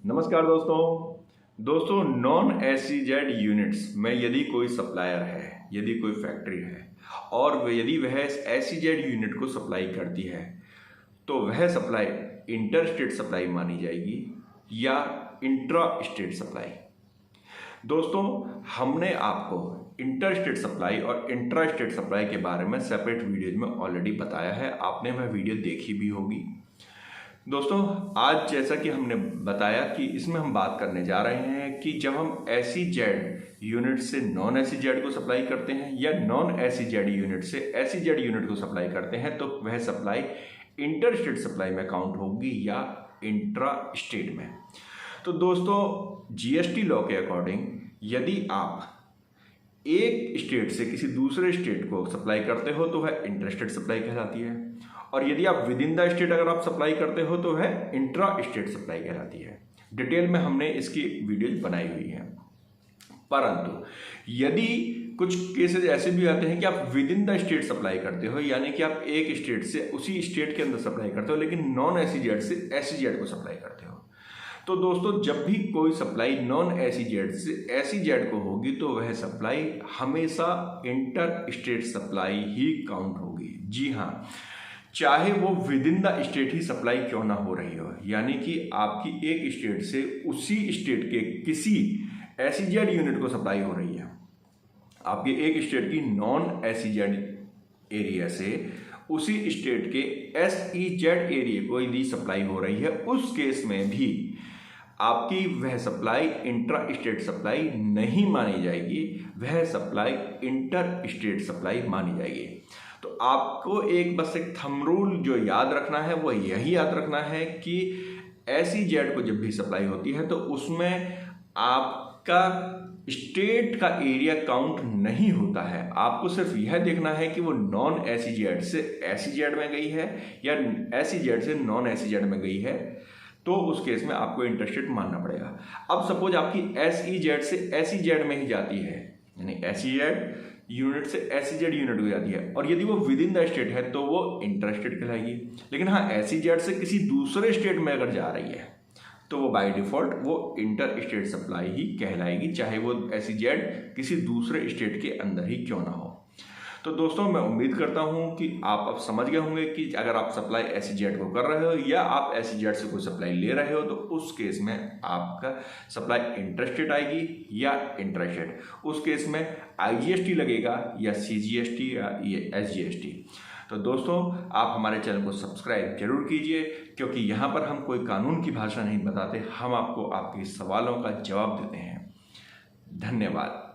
नमस्कार दोस्तों non SEZ units में यदि कोई सप्लायर है, यदि कोई फैक्ट्री है और यदि वह एसईजेड यूनिट को सप्लाई करती है तो वह सप्लाई इंटर स्टेट सप्लाई मानी जाएगी या इंट्रा स्टेट सप्लाई। दोस्तों, हमने आपको इंटर स्टेट सप्लाई और इंट्रा स्टेट सप्लाई के बारे में सेपरेट वीडियोज में ऑलरेडी बताया है, आपने वह वीडियो देखी भी होगी। दोस्तों, आज जैसा कि हमने बताया कि इसमें हम बात करने जा रहे हैं कि जब हम एसईजेड यूनिट से नॉन एसईजेड को सप्लाई करते हैं या नॉन एसईजेड यूनिट से एसईजेड यूनिट को सप्लाई करते हैं तो वह सप्लाई इंटर स्टेट सप्लाई में काउंट होगी या इंट्रा स्टेट में। तो दोस्तों, जीएसटी लॉ के अकॉर्डिंग यदि आप एक स्टेट से किसी दूसरे स्टेट को सप्लाई करते हो तो वह इंटर स्टेट सप्लाई कहलाती है, और यदि आप विद इन द स्टेट अगर आप सप्लाई करते हो तो वह इंट्रा स्टेट सप्लाई कहलाती है। डिटेल में हमने इसकी वीडियोज बनाई हुई है। परंतु यदि कुछ केसेस ऐसे भी आते हैं कि आप with in the state supply करते हो, यानी कि आप एक स्टेट से उसी स्टेट के अंदर सप्लाई करते हो लेकिन नॉन एसईजेड से एसईजेड को सप्लाई करते हो, तो दोस्तों जब भी कोई सप्लाई नॉन एसईजेड से एसईजेड को होगी तो वह सप्लाई हमेशा इंटर स्टेट सप्लाई ही काउंट होगी। जी हाँ, चाहे वो with in the state he supply क्यों ना हो रही हो, यानी कि आपकी एक स्टेट से उसी स्टेट के किसी एसईजेड यूनिट को सप्लाई हो रही है, आपकी एक स्टेट की नॉन एसईजेड एरिया से उसी स्टेट के एसईजेड एरिया को यदि सप्लाई हो रही है, उस केस में भी आपकी वह सप्लाई इंट्रा स्टेट सप्लाई नहीं मानी जाएगी, वह सप्लाई इंटर स्टेट सप्लाई मानी जाएगी। तो आपको बस एक थंब रूल जो याद रखना है वो यही याद रखना है कि एसईजेड को जब भी सप्लाई होती है तो उसमें आपका स्टेट का एरिया काउंट नहीं होता है। आपको सिर्फ यह देखना है कि वो नॉन एसईजेड से एसईजेड में गई है या एसईजेड से नॉन एसईजेड में गई है, तो उस केस में आपको इंटर स्टेट मानना पड़ेगा। अब सपोज आपकी एसईजेड से एसईजेड में ही जाती है, यानी एसईजेड यूनिट से एसईजेड यूनिट हो जाती है, और यदि वो विद इन द स्टेट है तो वो इंटर स्टेट कहलाएगी। लेकिन हाँ, एसईजेड से किसी दूसरे स्टेट में अगर जा रही है तो वो बाय डिफॉल्ट वो इंटर स्टेट सप्लाई ही कहलाएगी, चाहे वो एसईजेड किसी दूसरे स्टेट के अंदर ही क्यों ना हो। तो दोस्तों, मैं उम्मीद करता हूं कि आप अब समझ गए होंगे कि अगर आप सप्लाई एसईजेड को कर रहे हो या आप एसईजेड से कोई सप्लाई ले रहे हो तो उस केस में आपका सप्लाई इंटर स्टेट आएगी या इंट्रा स्टेट। उस केस में आईजीएसटी लगेगा या सीजीएसटी या एसजीएसटी। तो दोस्तों, आप हमारे चैनल को सब्सक्राइब जरूर कीजिए, क्योंकि यहाँ पर हम कोई कानून की भाषा नहीं बताते, हम आपको आपके सवालों का जवाब देते हैं। धन्यवाद।